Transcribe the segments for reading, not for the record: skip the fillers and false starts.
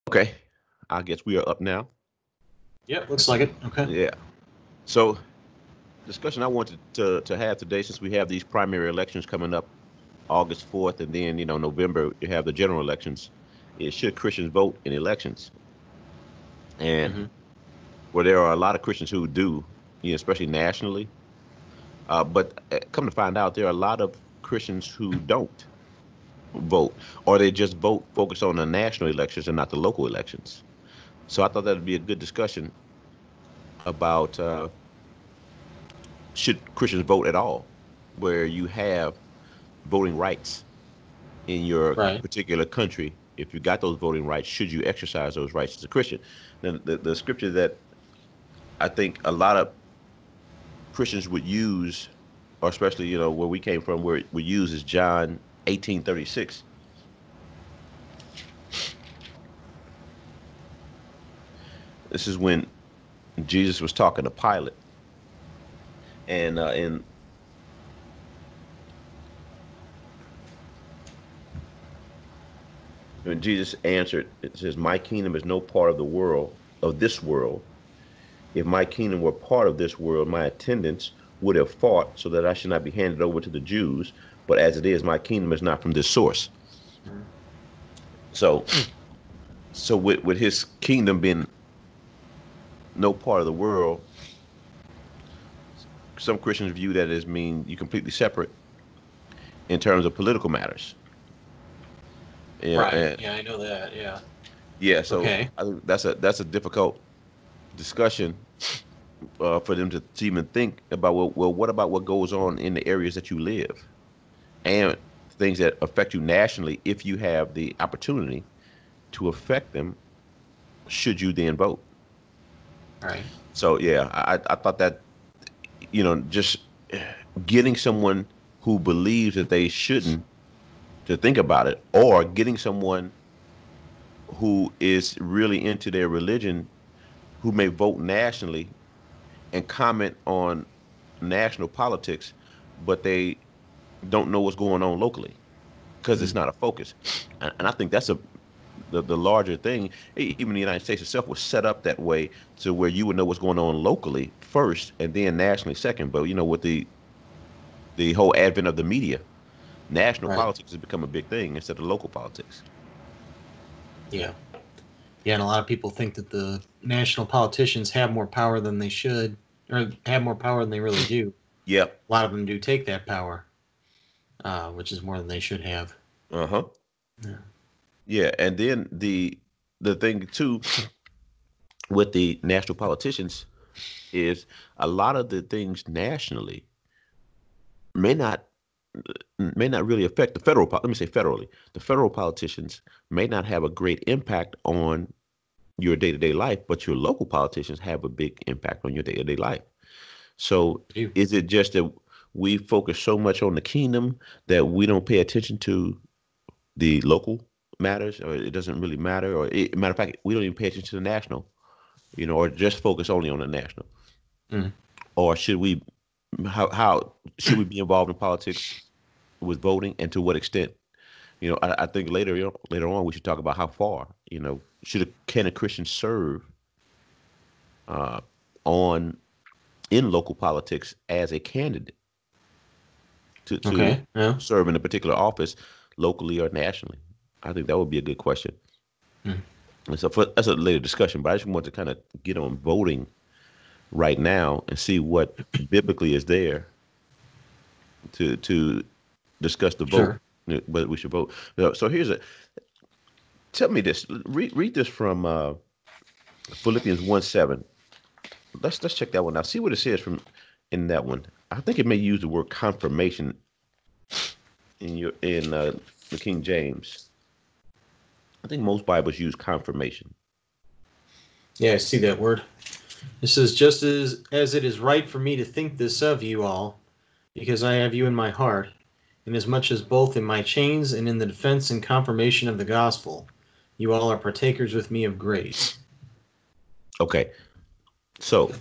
Okay, I guess we are up now. Yep, looks like it. Okay. Yeah. So, discussion I wanted to have today, since we have these primary elections coming up August 4th, and then November you have the general elections, is should Christians vote in elections? And Hmm. where there are a lot of Christians who do, especially nationally, but come to find out, there are a lot of Christians who don't vote, or they just vote focus on the national elections and not the local elections. So I thought that would be a good discussion about should Christians vote at all, where you have voting rights in your Right. particular country. If you got those voting rights, should you exercise those rights as a Christian? Then the scripture that I think a lot of Christians would use, or especially where we came from, where we use is John 18:36. This is when Jesus was talking to Pilate, and when Jesus answered, it says, "My kingdom is no part of the world of this world. If my kingdom were part of this world, my attendants would have fought so that I should not be handed over to the Jews. But as it is, my kingdom is not from this source." So, so with his kingdom being no part of the world, some Christians view that as mean you completely separate in terms of political matters. Right. And Yeah, I know that. Yeah. yeah, so Okay. I think that's a difficult discussion for them to even think about. Well, what about what goes on in the areas that you live and things that affect you nationally? If you have the opportunity to affect them, should you then vote? Right. So yeah, I thought that just getting someone who believes that they shouldn't to think about it, or getting someone who is really into their religion who may vote nationally and comment on national politics, but they don't know what's going on locally because it's Mm. not a focus. And I think that's the larger thing. Even the United States itself was set up that way to where you would know what's going on locally first and then nationally second. But with the whole advent of the media, national Right. politics has become a big thing instead of local politics. Yeah. Yeah, and a lot of people think that the national politicians have more power than they should, or have more power than they really do. Yep. A lot of them do take that power, which is more than they should have. Uh-huh. Yeah. Yeah. And then the thing too with the national politicians is a lot of the things nationally may not may not really affect the let me say federally. The federal politicians may not have a great impact on your day-to-day life, but your local politicians have a big impact on your day-to-day life. So Do. is it just that we focus so much on the kingdom that we don't pay attention to the local matters, or it doesn't really matter, or matter of fact, we don't even pay attention to the national, or just focus only on the national? Mm. Or should we, how should we be involved in politics with voting, and to what extent? I think later on we should talk about how far. Can a Christian serve uh, on in local politics as a candidate to Okay. Yeah. serve in a particular office locally or nationally? I think that would be a good question. Mm. And so that's a later discussion, but I just want to kind of get on voting right now and see what biblically is there to discuss the vote, Sure. whether we should vote. So tell me this. Read this from Philippians 1:7. Let's check that one out. See what it says from in that one. I think it may use the word confirmation in the King James. I think most Bibles use confirmation. Yeah, I see that word. It says, just as it is right for me to think this of you all, because I have you in my heart, inasmuch as both in my chains and in the defense and confirmation of the gospel, you all are partakers with me of grace. Okay, so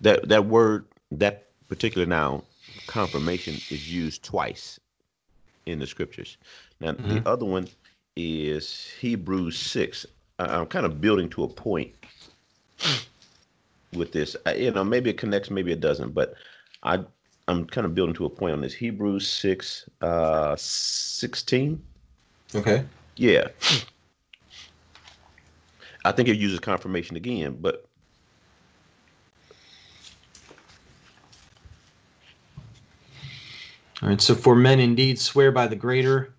that word, that particular noun, confirmation, is used twice in the scriptures. Now the Hmm. other one is Hebrews 6. I'm kind of building to a point with this. Maybe it connects, maybe it doesn't, but I I'm kind of building to a point on this. Hebrews 6, 16. Okay. Yeah, I think it uses confirmation again, but All right. So for men indeed swear by the greater,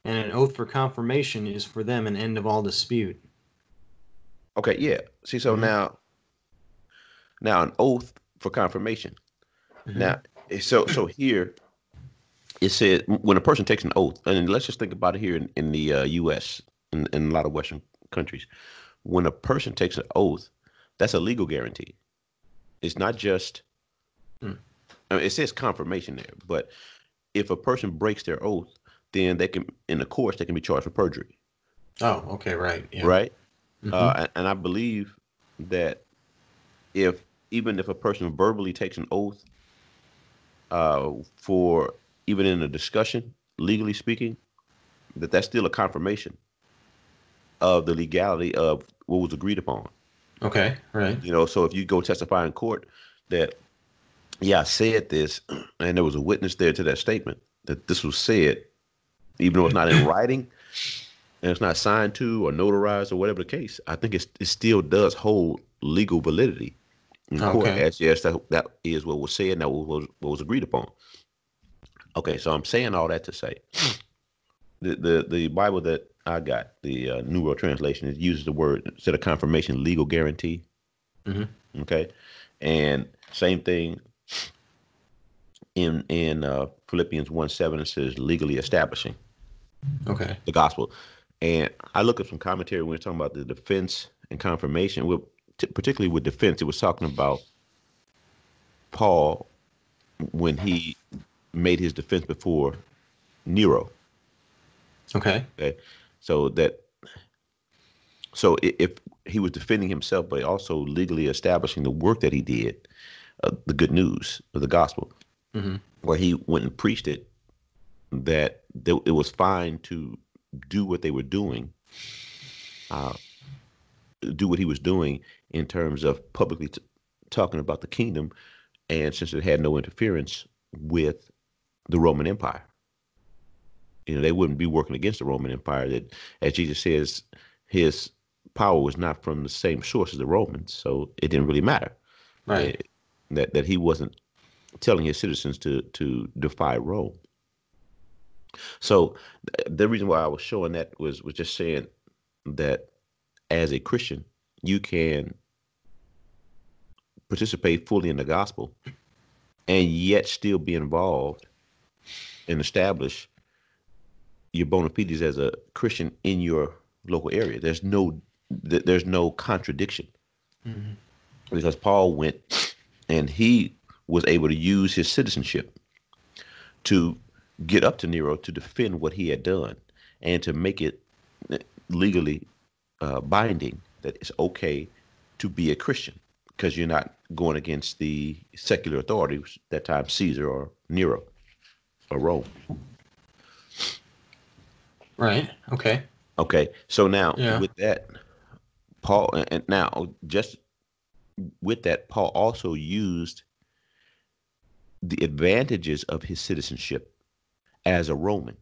and an oath for confirmation is for them an end of all dispute. okay, yeah. See, so Mm-hmm. now an oath for confirmation. Mm-hmm. Now, so here it said when a person takes an oath, and let's just think about it here in the U.S. In a lot of Western countries, when a person takes an oath, that's a legal guarantee. It's not just. Mm. I mean, it says confirmation there, but if a person breaks their oath, then they can, in the courts, they can be charged for perjury, Oh, okay, right. Yeah. right? Mm-hmm. And I believe that if even if a person verbally takes an oath for even in a discussion, legally speaking, that's still a confirmation of the legality of what was agreed upon. Okay, right. So if you go testify in court that, yeah, I said this, and there was a witness there to that statement that this was said, even though it's not in writing and it's not signed to or notarized or whatever the case, I think it still does hold legal validity in court Okay. as yes, that is what was said and that what was agreed upon. Okay, so I'm saying all that to say the Bible that I got, the New World Translation, it uses the word instead of confirmation, legal guarantee. Mm-hmm. Okay, and same thing in Philippians 1:7, it says legally establishing Okay. the gospel. And I look at some commentary when we're talking about the defense and confirmation. Particularly with defense, it was talking about Paul when he made his defense before Nero. Okay. Okay, so if he was defending himself, but also legally establishing the work that he did, the good news of the gospel, Mm-hmm. where he went and preached it, that it was fine to do what they were doing, uh, do what he was doing in terms of publicly talking about the kingdom, and since it had no interference with the Roman Empire, they wouldn't be working against the Roman Empire. That, as Jesus says, his power was not from the same source as the Romans, so it didn't really matter. Right. Eh, that he wasn't telling his citizens to defy Rome. So the reason why I was showing that was just saying that as a Christian, you can participate fully in the gospel and yet still be involved and establish your bona fides as a Christian in your local area. There's no contradiction Mm-hmm. because Paul went and he was able to use his citizenship to get up to Nero to defend what he had done and to make it legally binding that it's okay to be a Christian because you're not going against the secular authorities, that time Caesar or Nero or Rome. Right. Okay. Okay, so now Yeah. with that, Paul, and now just with that, Paul also used the advantages of his citizenship as a Roman.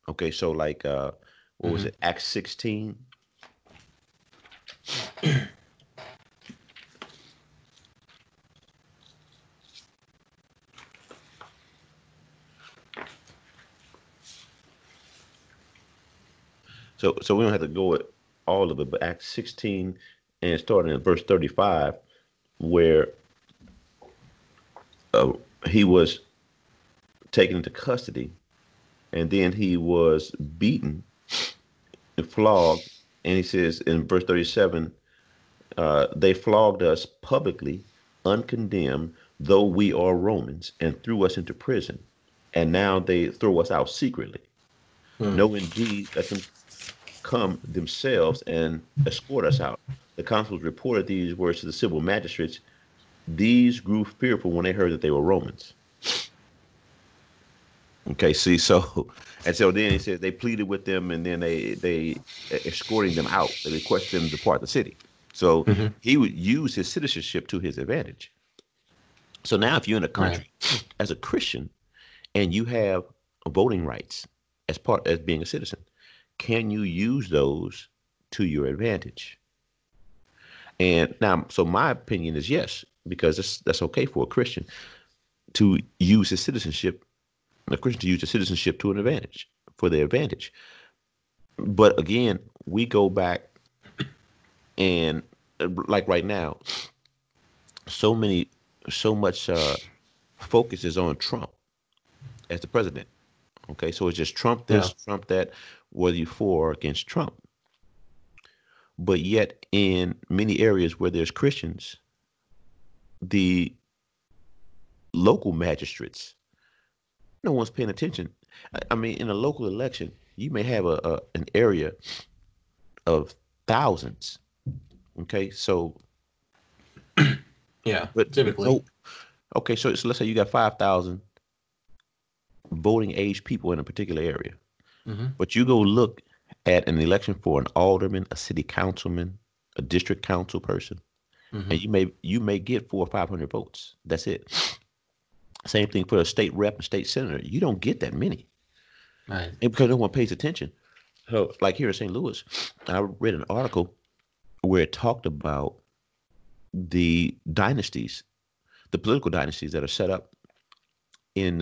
Okay, so like what was Mm-hmm. it, Acts 16? So we don't have to go with all of it, but Acts 16 and starting in verse 35, where uh, he was taken into custody and then he was beaten and flogged. And he says in verse 37, they flogged us publicly, uncondemned, though we are Romans, and threw us into prison. And now they throw us out secretly. Hmm. No, indeed, let them come themselves and escort us out. The consuls reported these words to the civil magistrates. These grew fearful when they heard that they were Romans. Okay, see, so and so then he said they pleaded with them, and then they escorting them out. They requested them to depart the city. So Hmm. he would use his citizenship to his advantage. So now, if you're in a Right. country as a Christian and you have voting rights as being a citizen, can you use those to your advantage? And now, so my opinion is yes, because that's okay for a Christian to use his citizenship, a Christian to use his citizenship to an advantage for their advantage. But again, we go back and like right now, so many, so much focus is on Trump as the president. Okay, so it's just Trump Yeah. this, Trump that, whether you for or against Trump. But yet, in many areas where there's Christians, the local magistrates, no one's paying attention. I mean, in a local election, you may have a an area of thousands. Okay, so Yeah. but Typically. no. Okay, so let's say you got 5,000 voting age people in a particular area, Hmm. but you go look at an election for an alderman, a city councilman, a district council person, Hmm. and you may get 400 or 500 votes. That's it. Same thing for a state rep and state senator. You don't get that many, Right. and because no one pays attention. So, like here in St. Louis, I read an article where it talked about the dynasties, the political dynasties that are set up in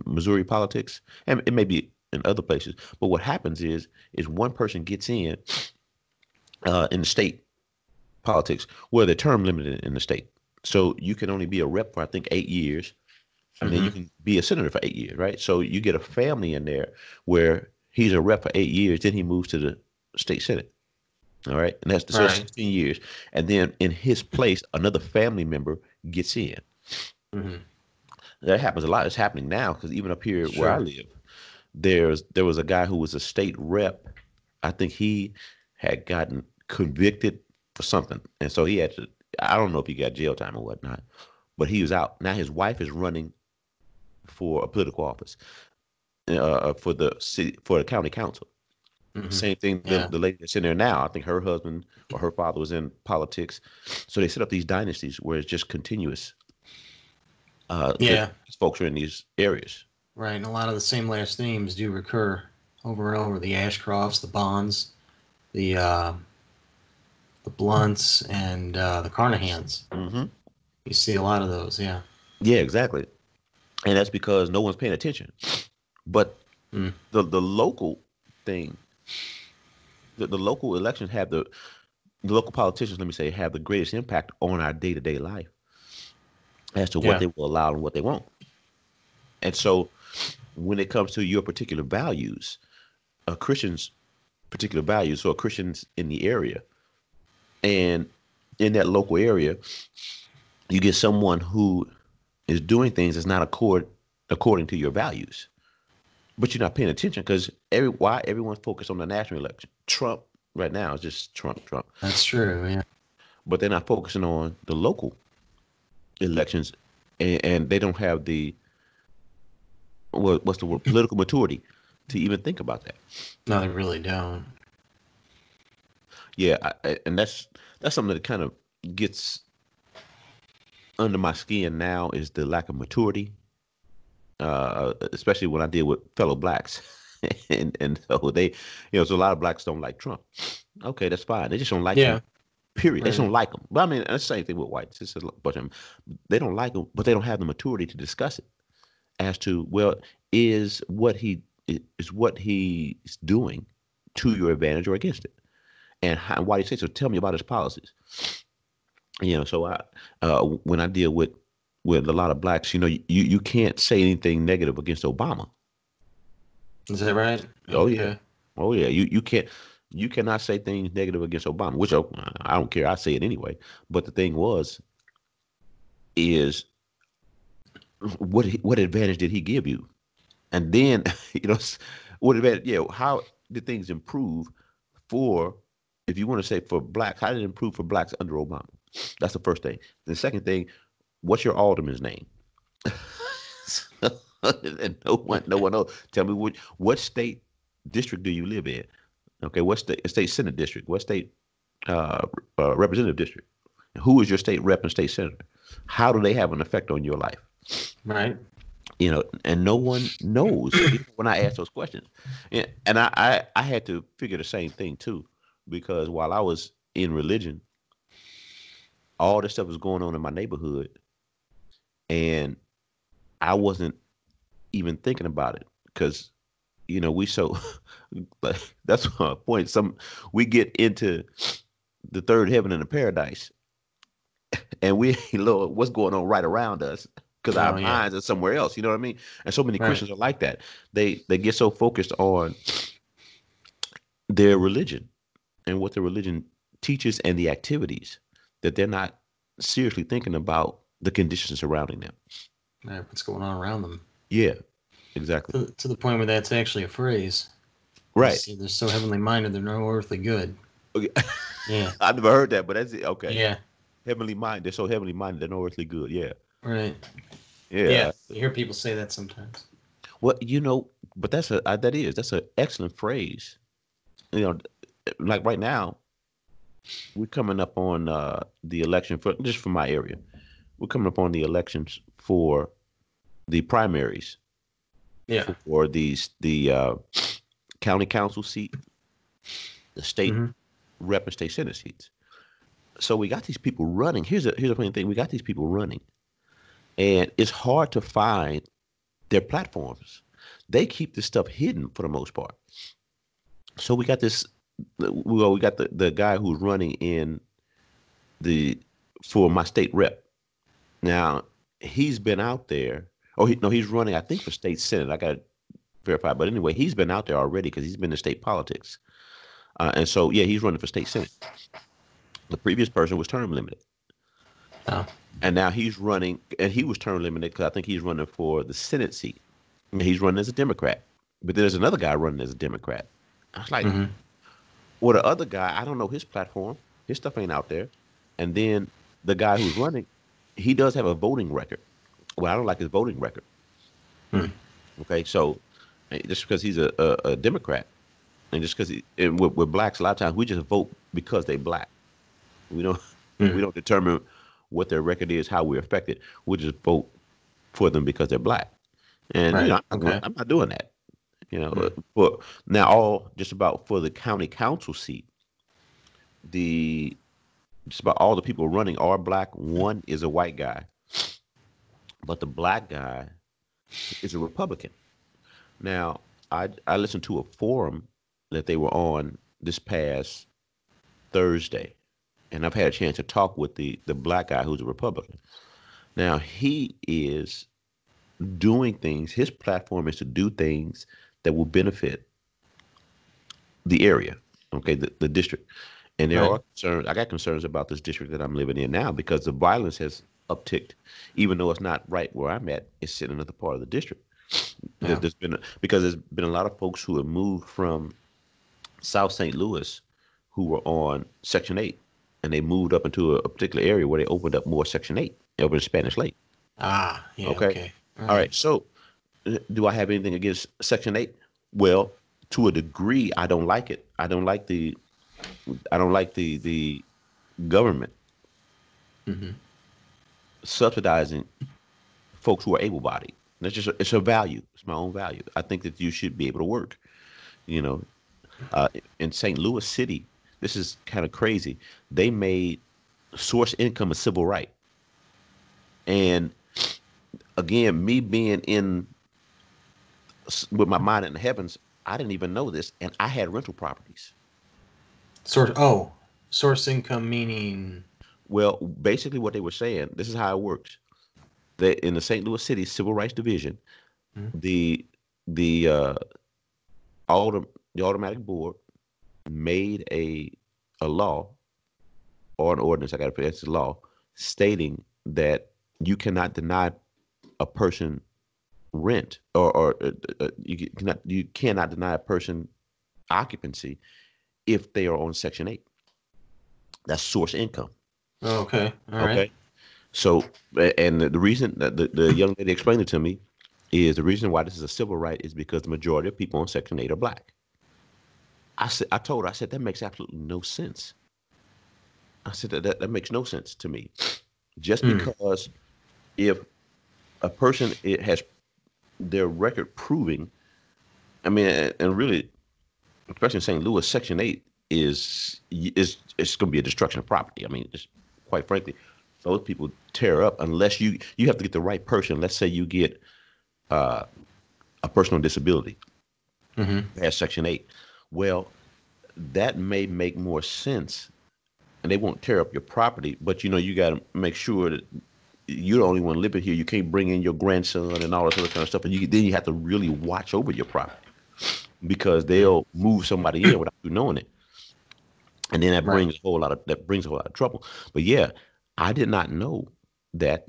Missouri politics, and it may be in other places. But what happens is one person gets in the state politics where they're term limited in the state. So you can only be a rep for I think 8 years, and then you Hmm. can be a senator for 8 years, right? So you get a family in there where he's a rep for 8 years, then he moves to the state senate. All right, and that's Right. 16 years, and then in his place, another family member gets in. Hmm. That happens a lot. It's happening now because even up here where I Sure. live, there was a guy who was a state rep. I think he had gotten convicted for something, and so he had to. I don't know if he got jail time or whatnot, but he was out. Now his wife is running for a political office for the city for the county council. Hmm. Same thing. Yeah. The lady that's in there now, I think her husband or her father was in politics, so they set up these dynasties where it's just continuous. Yeah. These folks are in these areas. Right. And a lot of the same last names do recur over and over. The Ashcrofts, the Bonds, the Blunts, and the Carnahans. Hmm. You see a lot of those. Yeah. Yeah, exactly. And that's because no one's paying attention. But Mm. the local thing, the local elections have the local politicians, let me say, have the greatest impact on our day to day life as to what Yeah. they will allow and what they won't. And so, when it comes to your particular values, a Christian's particular values, so a Christian's in the area, and in that local area, you get someone who is doing things that's not according to your values, but you're not paying attention because why everyone's focused on the national election. Trump right now is just Trump, Trump, That's true. Yeah. but they're not focusing on the local elections, and they don't have the what's the word, political maturity to even think about that. No, they really don't. Yeah, and that's something that kind of gets under my skin now is the lack of maturity, especially when I deal with fellow blacks, and so so a lot of blacks don't like Trump. Okay, that's fine. They just don't like him. Yeah. Period. They just Right. don't like him. But I mean, that's the same thing with whites. It's a bunch of them. They don't like him, but they don't have the maturity to discuss it as to well, is what he's doing to your advantage or against it, and why do you say so? Tell me about his policies. So when I deal with a lot of blacks, you can't say anything negative against Obama. Is that right? Oh yeah, Okay. oh yeah. You cannot say things negative against Obama, which I don't care. I say it anyway. But the thing is what advantage did he give you? And then what advantage? Yeah, how did things improve for? If you want to say for blacks, how did it improve for blacks under Obama? That's the first thing. The second thing, what's your alderman's name? And no one knows. Tell me what state district do you live in? Okay, what state senate district? What state uh, representative district? Who is your state rep and state senator? How do they have an effect on your life? Right. And no one knows when I ask those questions. And I had to figure the same thing too, because while I was in religion, all this stuff was going on in my neighborhood, and I wasn't even thinking about it because we so that's my point. We get into the third heaven and the paradise, and we Lord, what's going on right around us because our minds are somewhere else. You know what I mean? And so many Christians are like that. They get so focused on their religion and what the religion teaches and the activities that they're not seriously thinking about the conditions surrounding them. Right, what's going on around them? Yeah, exactly. To the point where that's actually a phrase. Right. They're so heavenly minded, they're no earthly good. Okay. Yeah. I never heard that, but that's it. Okay. Yeah. Heavenly minded. They're so heavenly minded, they're no earthly good. Yeah. Right. Yeah. Yeah. You hear people say that sometimes. Well, but that's an excellent phrase. Like right now, we're coming up on the election for my area. We're coming up on the elections for the primaries. Yeah. For the county council seat, the state rep and state senate seats. So we got these people running. Here's a funny thing. We got these people running, and it's hard to find their platforms. They keep this stuff hidden for the most part. So we got this. Well, we got the guy who's running for my state rep. Now he's been out there. Oh, he's running, I think, for state senate. I got to verify. But anyway, he's been out there already because he's been in state politics. And so, yeah, he's running for state senate. The previous person was term limited. Oh. And now he's running, and he was term limited because I think he's running for the Senate seat. And he's running as a Democrat. But there's another guy running as a Democrat. I was like, well, the other guy, I don't know his platform. His stuff ain't out there. And then the guy who's running, he does have a voting record. Well, I don't like his voting record. Okay, so just because he's a Democrat, and just because we're blacks, a lot of times we just vote because they're black. We don't we don't determine what their record is, how we're affected. We just vote for them because they're black. And I'm not doing that. But now just about for the county council seat, just about all the people running are black. One is a white guy. But the black guy is a Republican. Now, I listened to a forum that they were on this past Thursday, and I've had a chance to talk with the black guy who's a Republican. Now, he is doing things. His platform is to do things that will benefit the area, okay, the district. And there are concerns. I got concerns about this district that I'm living in now because the violence has upticked, even though it's not right where I'm at. It's in another part of the district. Yeah. There's been a lot of folks who have moved from South St. Louis who were on Section 8, and they moved up into a particular area where they opened up more Section 8 over in Spanish Lake. Ah, yeah. Okay. All right. So, do I have anything against Section 8? Well, to a degree, I don't like it. I don't like the government subsidizing folks who are able-bodied. It's a value. It's my own value. I think that you should be able to work. In St. Louis City, this is kind of crazy. They made source income a civil right. And again, me being with my mind in the heavens, I didn't even know this, and I had rental properties. Source income meaning? Well, basically what they were saying, this is how it works. In the St. Louis City Civil Rights Division, the automatic board made a law or an ordinance, I got to put it's a law, stating that you cannot deny a person rent or you cannot deny a person occupancy if they are on Section 8. That's source income. Oh, okay. All right. Okay. So, and the reason that the young lady explained it to me, is the reason why this is a civil right is because the majority of people on Section 8 are black. I told her, I said, that makes absolutely no sense. I said, that makes no sense to me. Just Hmm. because if a person it has their record proving, I mean, and really, especially in St. Louis, Section 8 is it's going to be a destruction of property. I mean, it's, quite frankly, those people tear up unless you have to get the right person. Let's say you get uh, a person on disability Mm-hmm. who has Section 8. Well, that may make more sense, and they won't tear up your property, but you got to make sure that you're the only one living here. You can't bring in your grandson and all this other kind of stuff, and then you have to really watch over your property because they'll move somebody in without you knowing it, and then Right. that brings a whole lot of trouble. But yeah, I did not know that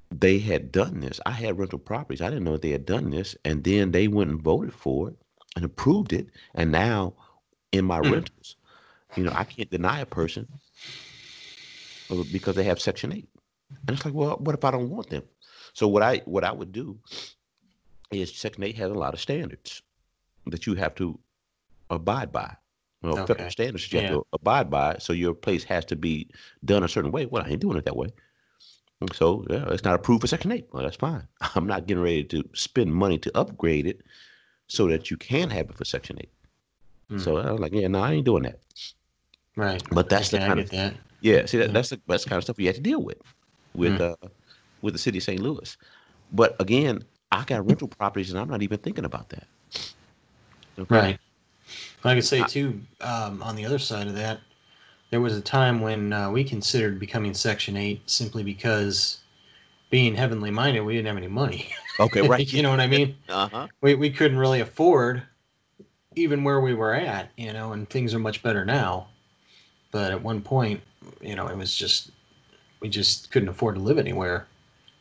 they had done this. I had rental properties. I didn't know that they had done this, and then they went and voted for it and approved it, and now in my Hmm. rentals, I can't deny a person because they have Section 8. And it's like, well, what if I don't want them? So what I would do is Section 8 has a lot of standards that you have to abide by. Federal Okay. standards that you have Yeah. to abide by. So your place has to be done a certain way. Well, I ain't doing it that way. And so yeah, it's not approved for Section 8. Well, that's fine. I'm not getting ready to spend money to upgrade it so that you can have it for Section 8. Hmm. So I was like, yeah, no, I ain't doing that. Right. But that's the Okay, I kind of get that. yeah. See, Yeah. that's the kind of stuff you have to deal with Hmm. uh with the city of St. Louis. But again, I got rental properties, and I'm not even thinking about that. Okay. Right. I could say I, too. On the other side of that, there was a time when we considered becoming Section 8 simply because, being heavenly minded, we didn't have any money. okay, right. You know what I mean? Uh-huh. We couldn't really afford even where we were at, and things are much better now. But at one point, it was just, we just couldn't afford to live anywhere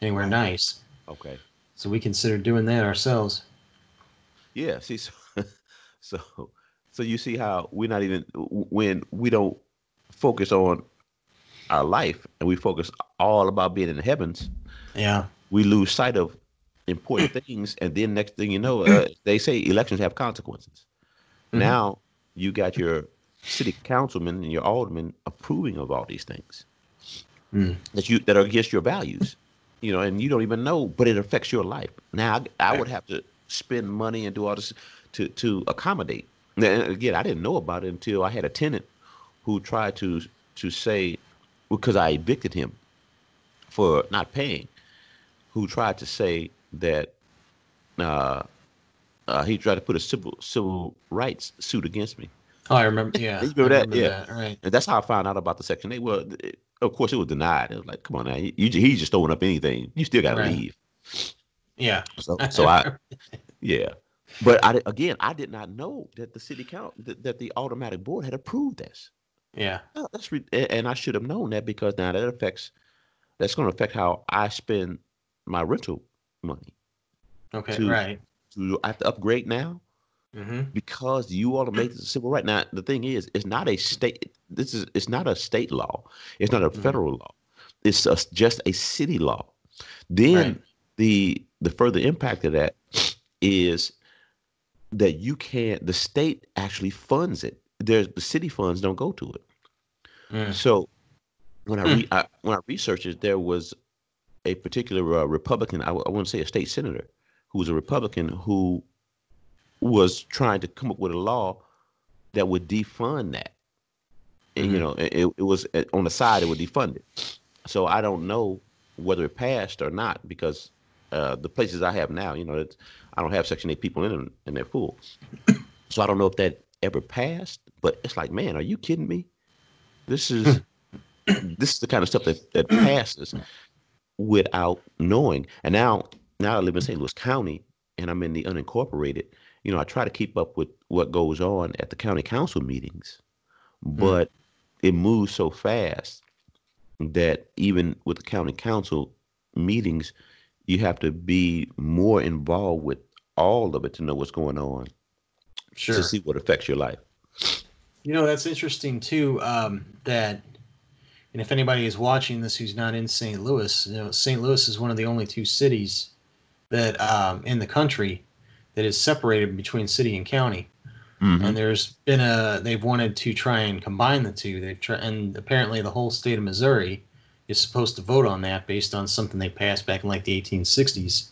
Right. nice. Okay. So we considered doing that ourselves. Yeah. See, so, so you see how we're not even when we don't focus on our life and we focus all about being in the heavens, Yeah. we lose sight of important things, and then next thing you know, they say elections have consequences. Hmm. Now you got your city councilmen and your aldermen approving of all these things Mm. that are against your values, and you don't even know, but it affects your life. Now I Right. would have to spend money and do all this to accommodate. Now, again, I didn't know about it until I had a tenant who tried to say, because I evicted him for not paying, who tried to say that uh, he tried to put a civil rights suit against me. Oh, I remember. You Yeah, I remember that? remember Yeah. that. Right. And that's how I found out about the Section 8. Well, of course, it was denied. It was like, come on now, he's just throwing up anything. You still got to Right. leave. Yeah. So yeah. But again, I did not know that the city count that the automatic board had approved this. Yeah. Oh, and I should have known that because now that's going to affect how I spend my rental money. Okay. To Right. I have to upgrade now Hmm. because you all have made this a civil right. Now the thing is, it's not a state law. It's not a Hmm. federal law. It's just a city law. Right. Then the further impact of that is that you can't. The state actually funds it. The city funds don't go to it. Mm. So Hmm. when I researched it, there was a particular Republican. I want to say a state senator who was a Republican who was trying to come up with a law that would defund that. And, Hmm. it was on the side, it would defund it. So I don't know whether it passed or not because the places I have now, I don't have Section 8 people in them and they're full. So I don't know if that ever passed, but it's like, man, are you kidding me? This is this is the kind of stuff that passes without knowing. And now I live in St. Louis County and I'm in the unincorporated. I try to keep up with what goes on at the county council meetings, Mm. but it moves so fast that even with the county council meetings, you have to be more involved with all of it to know what's going on to Sure. see what affects your life. That's interesting too. That, and if anybody is watching this who's not in St. Louis, St. Louis is one of the only two cities that in the country that is separated between city and county. Mm-hmm. And they've wanted to try and combine the two. And apparently the whole state of Missouri is supposed to vote on that based on something they passed back in like the 1860s.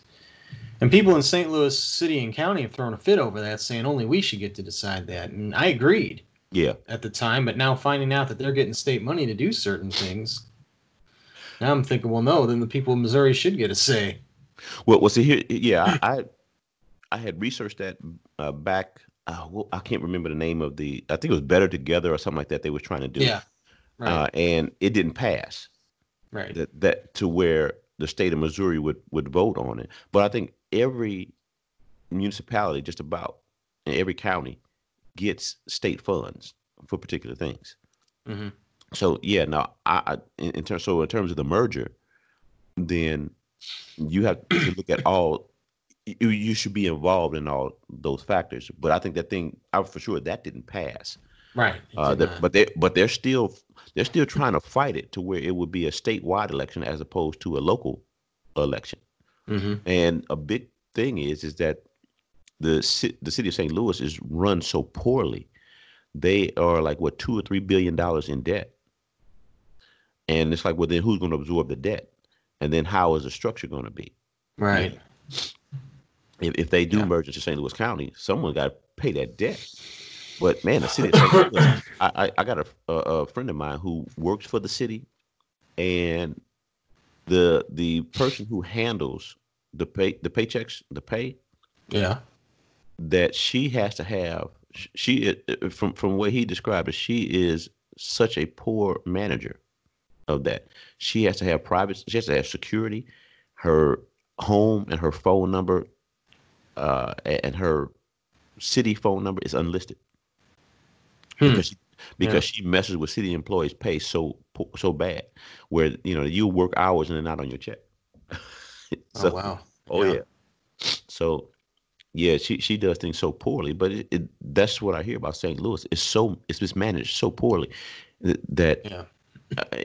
And people in St. Louis City and County have thrown a fit over that, saying only we should get to decide that. And I agreed at the time, but now finding out that they're getting state money to do certain things, now I'm thinking, well, no, then the people of Missouri should get a say. Well, see here, yeah, I had researched that back. Well, I can't remember the name of the. I think it was Better Together or something like that. They were trying to do. Yeah, right. And it didn't pass. Right. That to where the state of Missouri would vote on it. But I think every municipality, just about in every county, gets state funds for particular things. Mm-hmm. So yeah, now in terms of the merger, then you have to look at all. You should be involved in all those factors. But I think for sure that didn't pass. Right. But they're still trying to fight it to where it would be a statewide election as opposed to a local election. Mm-hmm. And a big thing is that the city of St. Louis is run so poorly. They are like what $2 or $3 billion in debt, and it's like, well, then who's going to absorb the debt, and then how is the structure going to be? Right. If they do merge into St. Louis County, someone got to pay that debt. But man, the city of St. Louis, I got a friend of mine who works for the city, and the person who handles the paychecks, the pay, that she has to have. She from what he described it, she is such a poor manager of that. She has to have she has to have security, her home and her phone number, and her city phone number is unlisted. Because she messes with city employees' pay so bad, where you work hours and they're not on your check. So, oh wow! Yeah. So yeah, she does things so poorly. But that's what I hear about St. Louis. It's mismanaged so poorly that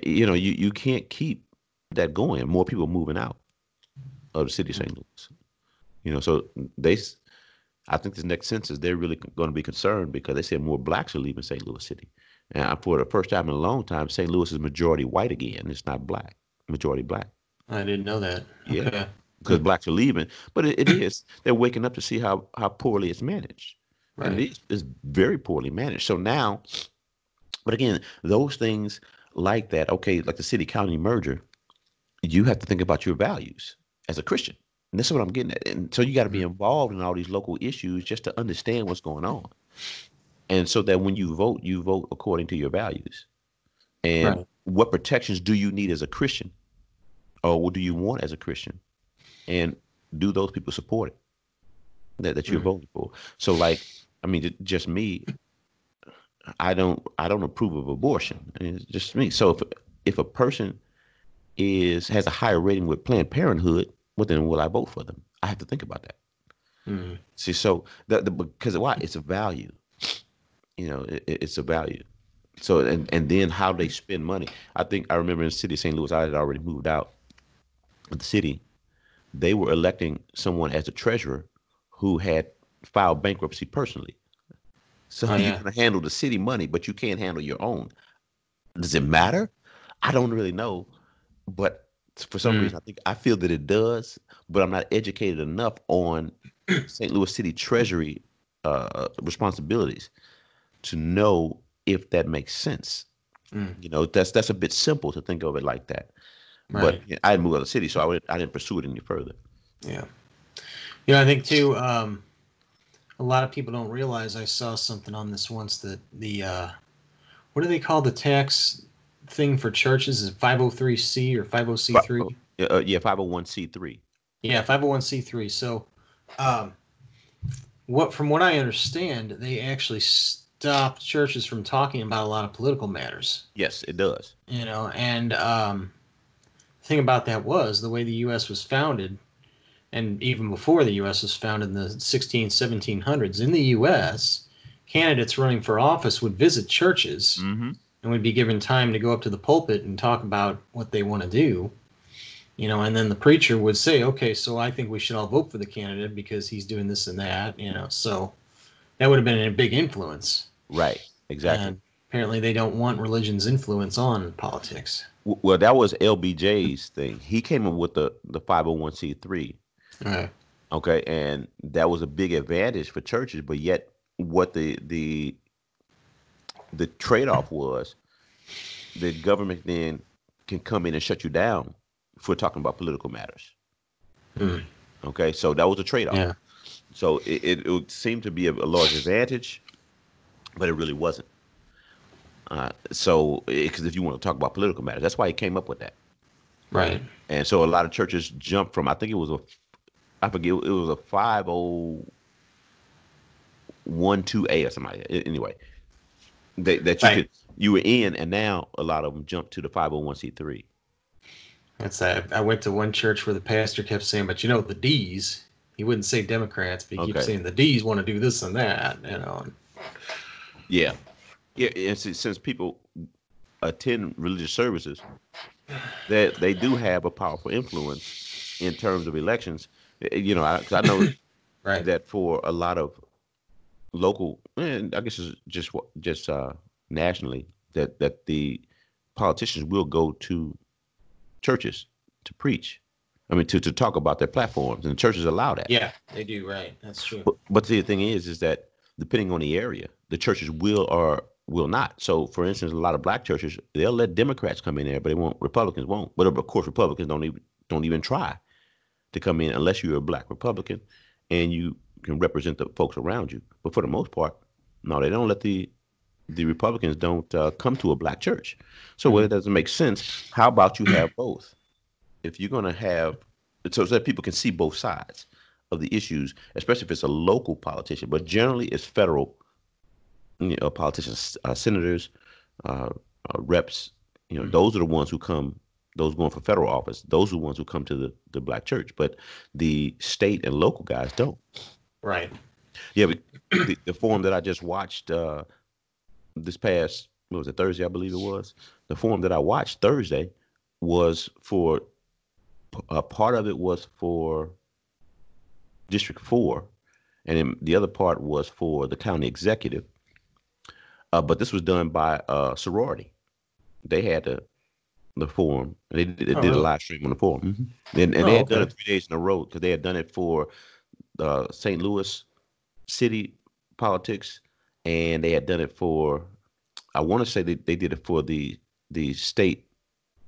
you can't keep that going. More people moving out of the city of St. Louis. So I think this next census, they're really going to be concerned because they said more blacks are leaving St. Louis City. And for the first time in a long time, St. Louis is majority white again. It's not black, majority black. I didn't know that. Yeah, okay. Because blacks are leaving. But it is. They're waking up to see how poorly it's managed. Right. And it's very poorly managed. So now, but again, those things like that, okay, like the city-county merger, you have to think about your values as a Christian. And that's what I'm getting at. And so you got to be involved in all these local issues just to understand what's going on. And so that when you vote according to your values. And what protections do you need as a Christian? Or what do you want as a Christian? And do those people support it that you're voting for? So like, I mean, just me, I don't approve of abortion. I mean, it's just me. So if a person has a higher rating with Planned Parenthood, well, then will I vote for them? I have to think about that. Mm-hmm. See, so because why? It's a value. It's a value. So and then how they spend money. I remember in the city of St. Louis, I had already moved out of the city. They were electing someone as a treasurer who had filed bankruptcy personally. So you're going to handle the city money, but you can't handle your own. Does it matter? I don't really know, but for some reason, I feel that it does, but I'm not educated enough on St. Louis City Treasury responsibilities to know if that makes sense. That's a bit simple to think of it like that. Right. But I moved out of the city, so I didn't pursue it any further. Yeah. I think too, a lot of people don't realize, I saw something on this once, that the what do they call the tax thing for churches? Is it 503c or 50c3? Yeah, 501c3. Yeah, 501c3. So from what I understand, they actually stopped churches from talking about a lot of political matters. Yes, it does. And the thing about that was the way the U.S. was founded, and even before the U.S. was founded in the 1700s, in the U.S., candidates running for office would visit churches and would be given time to go up to the pulpit and talk about what they want to do. And then the preacher would say, okay, so I think we should all vote for the candidate because he's doing this and that, so that would have been a big influence. Right. Exactly. And apparently they don't want religion's influence on politics. Well, that was LBJ's thing. He came up with the 501c3. Right. Okay, and that was a big advantage for churches, but yet what the trade-off was, the government then can come in and shut you down for talking about political matters. Mm. Okay, so that was a trade-off. Yeah. So it would seem to be a large advantage, but it really wasn't. Because if you want to talk about political matters, that's why he came up with that. Right. And so a lot of churches jumped from, I think it was I forget, it was a 5012A or something like that. Anyway, that you were in, and now a lot of them jumped to the 501c3. That's that. I went to one church where the pastor kept saying, but the D's, he wouldn't say Democrats, but he kept saying the D's want to do this and that, Yeah. Yeah, and since people attend religious services, that they do have a powerful influence in terms of elections. I know right. that for a lot of local, and I guess it's just nationally, that the politicians will go to churches to preach. I mean, to talk about their platforms, and the churches allow that. Yeah, they do. Right, that's true. But the thing is that depending on the area, the churches will or will not. So, for instance, a lot of black churches, they'll let Democrats come in there, but Republicans won't. But of course, Republicans don't even try to come in unless you're a black Republican and you can represent the folks around you. But for the most part, no, they don't let the Republicans don't come to a black church. So when it doesn't make sense, how about you have both? If you're going to have, so that people can see both sides of the issues, especially if it's a local politician, but generally it's federal politicians, senators, reps, those are the ones who come, those going for federal office, those are the ones who come to the black church, but the state and local guys don't. Right. Yeah, but the forum that I just watched this past, what was it, Thursday, I believe it was, the forum that I watched Thursday was for, part of it was for District 4, and then the other part was for the county executive. But this was done by a sorority. They had the forum. They did a live stream on the forum. Mm-hmm. And they had done it 3 days in a row because they had done it for St. Louis city politics, and they had done it for, I want to say they did it for the state,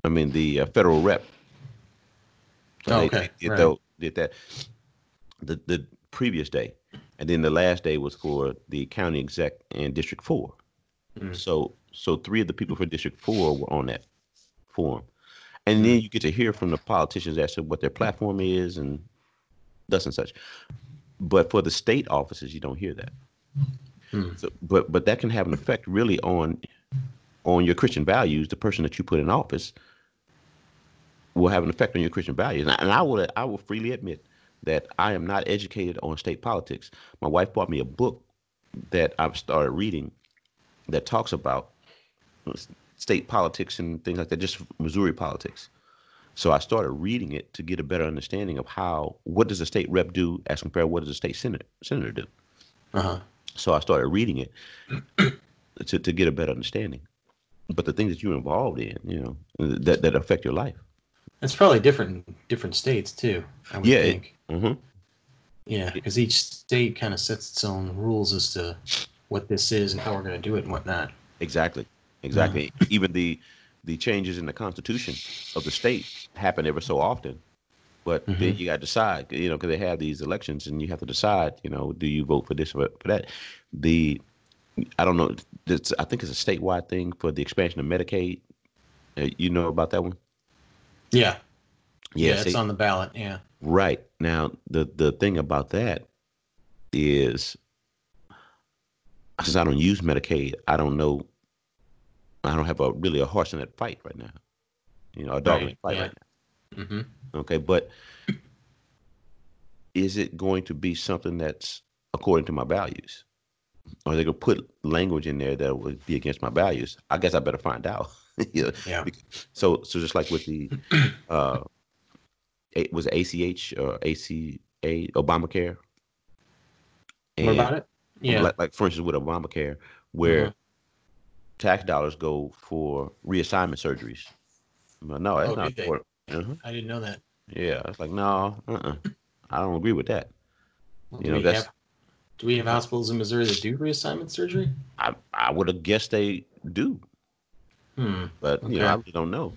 the federal rep. So they did that the previous day. And then the last day was for the county exec and District 4. Mm. So 3 of the people for District 4 were on that forum. And then you get to hear from the politicians as to what their platform is and thus and such. But for the state offices, you don't hear that. Mm. So, but that can have an effect really on your Christian values. The person that you put in office will have an effect on your Christian values. And I will freely admit that I am not educated on state politics. My wife bought me a book that I've started reading that talks about state politics and things like that, just Missouri politics. So I started reading it to get a better understanding of what does a state rep do as compared to what does a state senator do. Uh-huh. So I started reading it to get a better understanding. But the things that you're involved in, that affect your life. It's probably different in different states too, I would think. Mm-hmm. Yeah, because each state kind of sets its own rules as to what this is and how we're going to do it and whatnot. Exactly. Even the changes in the constitution of the state happen ever so often. But then you got to decide, because they have these elections and you have to decide, do you vote for this or for that? I don't know. I think it's a statewide thing for the expansion of Medicaid. You know about that one? Yeah. Yeah, it's on the ballot. Yeah. Right. Now, the thing about that is, since I don't use Medicaid, I don't know. I don't have really a horse in that fight right now. A dog in that fight right now. Mm-hmm. Okay, but is it going to be something that's according to my values? Or are they going to put language in there that would be against my values? I guess I better find out. Yeah. So just like with the was it ACH or ACA Obamacare, What and about it? Yeah. like for instance with Obamacare, where Uh-huh. tax dollars go for reassignment surgeries. But no, that's Oh, not did they? for. Uh-huh. I didn't know that. Yeah, it's like no, I don't agree with that. Well, You know, that's do we have hospitals in Missouri that do reassignment surgery? I would have guessed they do, Hmm. but you know, I Okay. really don't know.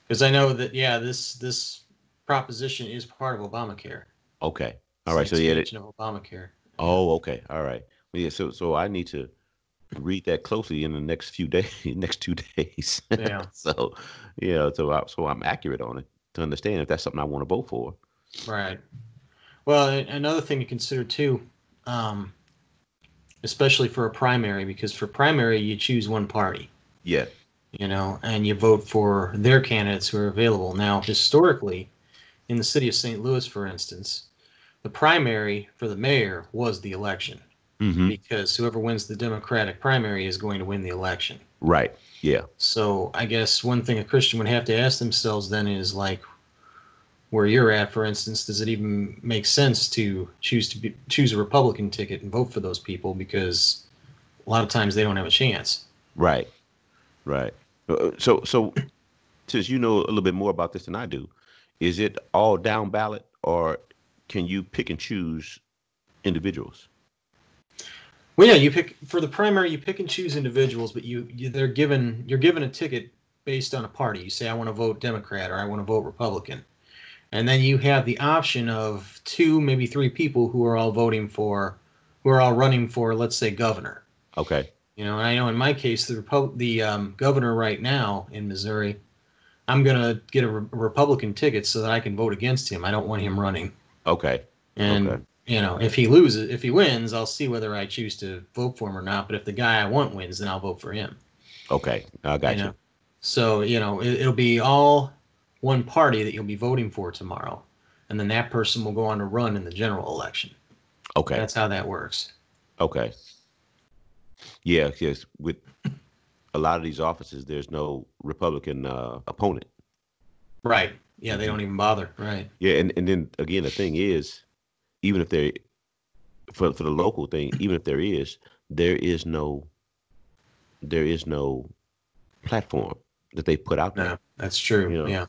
Because I know that this proposition is part of Obamacare. Okay, all It's an right. So yeah, expansion of Obamacare. Yeah. oh, okay, all right. Well, yeah, so I need to read that closely in the next few days, next 2 days. Yeah. So, so I'm accurate on it to understand if that's something I want to vote for. Right. Well, another thing to consider too, um, especially for a primary, because for primary you choose one party, Yeah. and you vote for their candidates who are available. Now, historically, in the city of St. Louis, for instance, the primary for the mayor was the election Mm-hmm. because whoever wins the Democratic primary is going to win the election. Right. Yeah. So I guess one thing a Christian would have to ask themselves then is like, where you're at, for instance, does it even make sense to choose a Republican ticket and vote for those people because a lot of times they don't have a chance. Right. Right. So since you know a little bit more about this than I do, is it all down ballot or can you pick and choose individuals? Well, yeah, you pick for the primary, you pick and choose individuals, but you're given a ticket based on a party. You say I want to vote Democrat or I want to vote Republican. And then you have the option of two, maybe three people who are all running for, let's say, governor. Okay. And I know in my case, the governor right now in Missouri, I'm gonna get a Republican ticket so that I can vote against him. I don't want him running. Okay. Okay. And if he wins, I'll see whether I choose to vote for him or not. But if the guy I want wins, then I'll vote for him. Okay. I You got you. know, so it'll be all one party that you'll be voting for tomorrow, and then that person will go on to run in the general election. Okay. That's how that works. Okay. Yeah, because with a lot of these offices, there's no Republican opponent. Right. Yeah, they Hmm. don't even bother. Right. Yeah, and then again, the thing is, even if there for the local thing, even if there is no there is no platform that they put out there. No, that's true. You know. Yeah.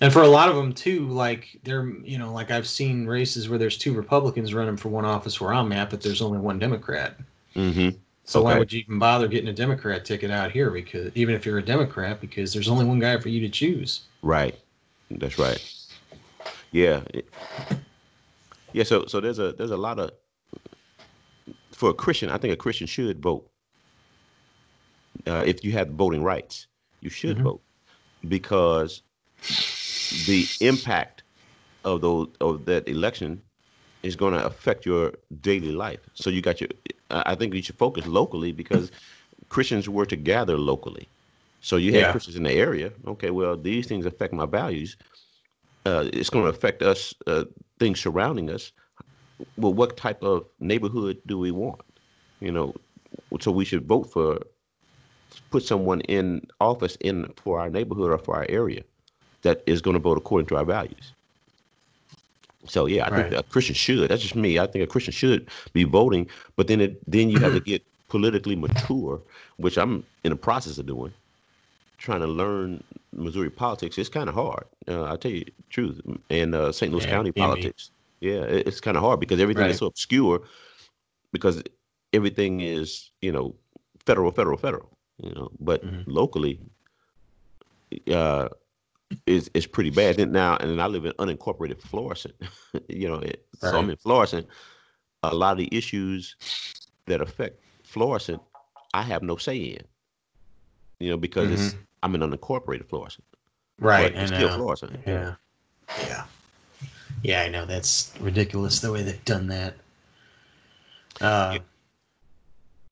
And for a lot of them too, like like I've seen races where there's two Republicans running for one office where I'm at, but there's only one Democrat. Mm-hmm. So why Okay. would you even bother getting a Democrat ticket out here? Because even if you're a Democrat, because there's only one guy for you to choose. Right. That's right. Yeah. Yeah. So there's a lot of for a Christian. I think a Christian should vote. If you have voting rights, you should Hmm. vote because the impact of that election is going to affect your daily life. So you got your. I think you should focus locally because Christians were to gather locally. So you had Yeah. Christians in the area. Okay, well these things affect my values. It's going to affect us. Things surrounding us. Well, what type of neighborhood do we want? You know, so we should vote for put someone in office in for our neighborhood or for our area that is going to vote according to our values. So yeah, I think Right. a Christian should. That's just me. I think a Christian should be voting, but then you have to get politically mature, which I'm in the process of doing. Trying to learn Missouri politics, it's kind of hard. I'll tell you the truth. And St. Louis Yeah, County can be. politics, yeah, it's kind of hard because everything is Right. so obscure because everything is federal, federal, federal. But Hmm. locally, uh, is pretty bad. And I live in unincorporated Florissant. So I'm Right. in Florissant. A lot of the issues that affect Florissant, I have no say in. Because Hmm. I'm in unincorporated Florissant, but Right. I it's still know. Florissant. Yeah. Yeah. Yeah. Yeah, I know. That's ridiculous the way they've done that. Yeah. Uh,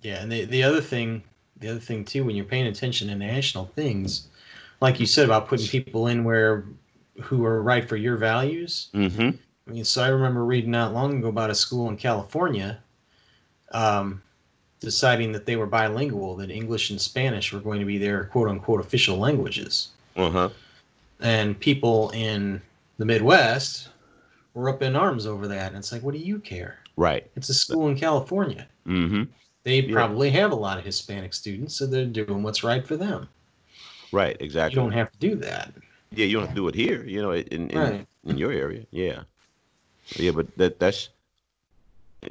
yeah, and the other thing too, when you're paying attention to national things, like you said about putting people in who are right for your values. Mm-hmm. I mean, so I remember reading not long ago about a school in California, um, deciding that they were bilingual, that English and Spanish were going to be their quote unquote official languages. Uh-huh. And people in the the Midwest, were up in arms over that. And it's like, what do you care? Right. It's a school in California. Mm-hmm. They Yeah. probably have a lot of Hispanic students, so they're doing what's right for them. Right. You Exactly. don't have to do that. Yeah, you don't have to do it here, Right. in your area. Yeah. Yeah, but that's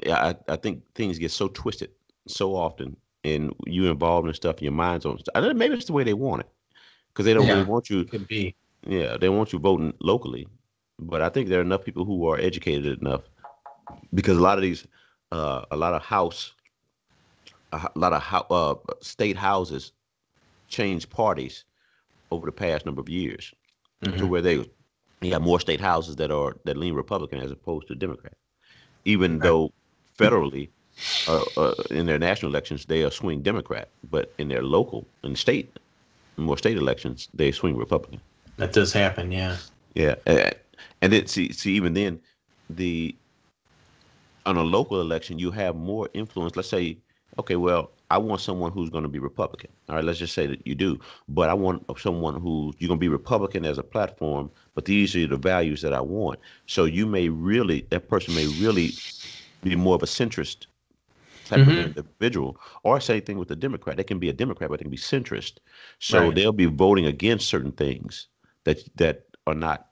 yeah, I think things get so twisted so often, and you involved in stuff, your mind's on stuff. I don't know, maybe it's the way they want it, because they don't really Yeah. want you. Could be. Yeah, they want you voting locally, but I think there are enough people who are educated enough, because a lot of these, a lot of state houses change parties over the past number of years, to where you have more state houses that lean Republican as opposed to Democrat, even Right. though federally, in their national elections they are swing Democrat, but in their local and more state elections they swing Republican. That does happen, yeah. Yeah, and then see even then, the on a local election you have more influence. Let's say, okay, well, I want someone who's going to be Republican. All right, let's just say that you do, but I want someone who you're going to be Republican as a platform, but these are the values that I want. So that person may really be more of a centrist type of individual, or same thing with the Democrat. They can be a Democrat, but they can be centrist. So Right. they'll be voting against certain things that are not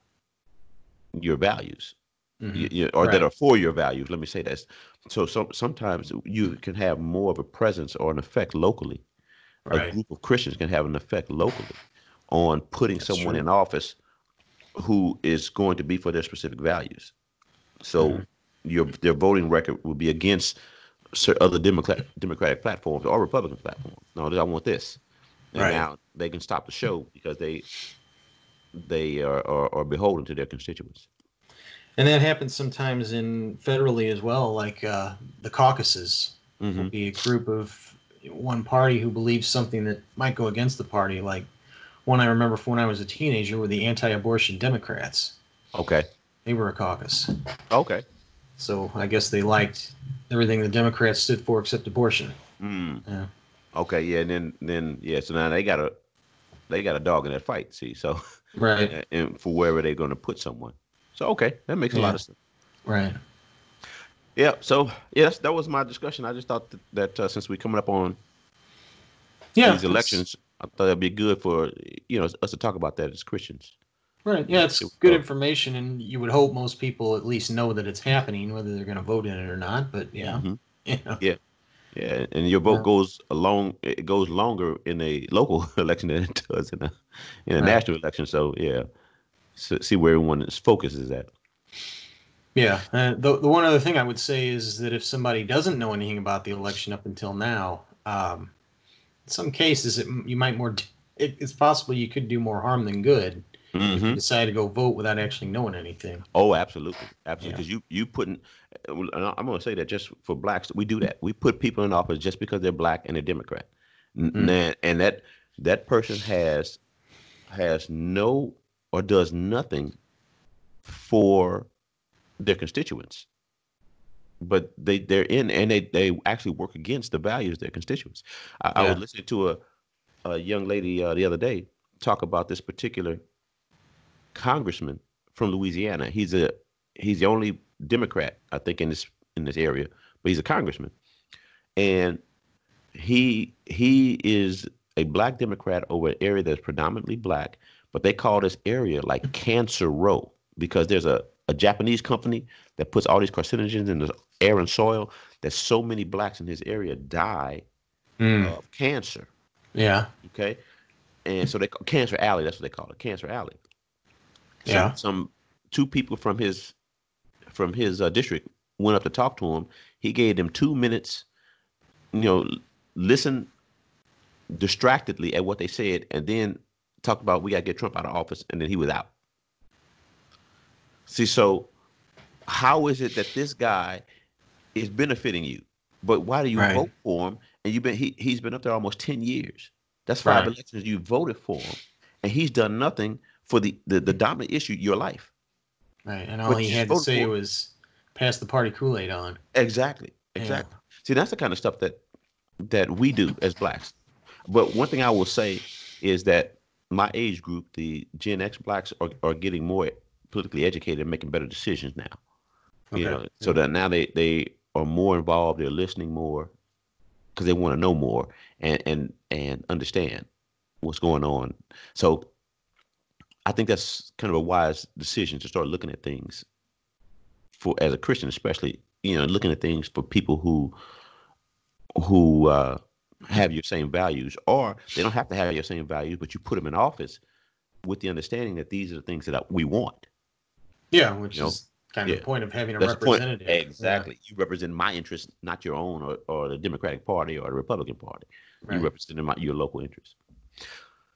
your values, or that Right. are for your values. Let me say that. So sometimes you can have more of a presence or an effect locally. A Right. group of Christians can have an effect locally on putting That's someone true. in office who is going to be for their specific values. So their voting record will be against other Democratic platforms or Republican platforms. No, I want this, and Right. now they can stop the show because they are beholden to their constituents. And that happens sometimes in federally as well, like the caucuses will Hmm. be a group of one party who believes something that might go against the party. Like one I remember from when I was a teenager were the anti-abortion Democrats. Okay. They were a caucus. Okay. So I guess they liked everything the Democrats stood for except abortion. Mm. Yeah. Okay. Yeah. And then yeah. So now they got a dog in that fight. See. So Right. and for wherever they're going to put someone. So okay, that makes a lot Yeah. of sense. Right. Yeah. So yes, that was my discussion. I just thought that since we're coming up on Yeah. these elections, I thought it'd be good for us to talk about that as Christians. Right. Yeah, See it's what good we information, and you would hope most people at least know that it's happening, whether they're going to vote in it or not. But yeah. hmm Yeah. Yeah. Yeah. And your vote Yeah. goes along. It goes longer in a local election than it does in a Right. national election. So yeah, see where everyone's focus is at. Yeah. The one other thing I would say is that if somebody doesn't know anything about the election up until now, in some cases you might it's possible you could do more harm than good if you Hmm. decide to go vote without actually knowing anything. Oh, absolutely, absolutely. Yeah. Because you putting, and I'm going to say that just for blacks, we do that. We put people in office just because they're black and they're Democrat, Mm. and that person has no or does nothing for their constituents, but they're in and they actually work against the values of their constituents. I was Yeah. listening to a young lady the other day talk about this particular congressman from Louisiana. He's the only Democrat I think in this area, but he's a congressman, and he is a black Democrat over an area that's predominantly black, but they call this area like Cancer Row because there's a Japanese company that puts all these carcinogens in the air and soil that so many blacks in his area die Mm. of cancer. Yeah. Okay, and so they call Cancer Alley. That's what they call it, Cancer Alley. Some Yeah. some two people from his district went up to talk to him. He gave them 2 minutes, you know, listen distractedly at what they said, and then talked about we got to get Trump out of office, and then he was out. See, so how is it that this guy is benefiting you, but why do you Right. vote for him? And he's been up there almost 10 years. That's five Right. elections you voted for him, and he's done nothing for the dominant issue, your life. Right. And all But he you just had to voted say for him. was pass the party Kool-Aid on. Exactly, Yeah. exactly. See, that's the kind of stuff that we do as blacks. But one thing I will say is that my age group, the Gen X blacks, are getting more politically educated and making better decisions now. You Okay. know, so that now they are more involved. They're listening more because they want to know more and understand what's going on. So I think that's kind of a wise decision to start looking at things for as a Christian, especially, you know, looking at things for people who have your same values, or they don't have to have your same values, but you put them in office with the understanding that these are the things that we want. Yeah, which You know, is kind of yeah, the point of having a that's the point. representative. Exactly. You represent my interests, not your own, or the Democratic Party or the Republican Party. Yeah, You right. represent your local interests.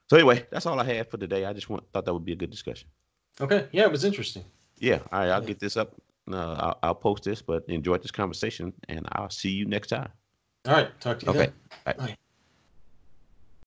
So anyway, that's all I had for today. I just thought that would be a good discussion. Okay. Yeah, it was interesting. Yeah. All right. I'll Yeah. get this up. I'll post this, but enjoyed this conversation, and I'll see you next time. All right. Talk to you Okay. then. Bye. Bye.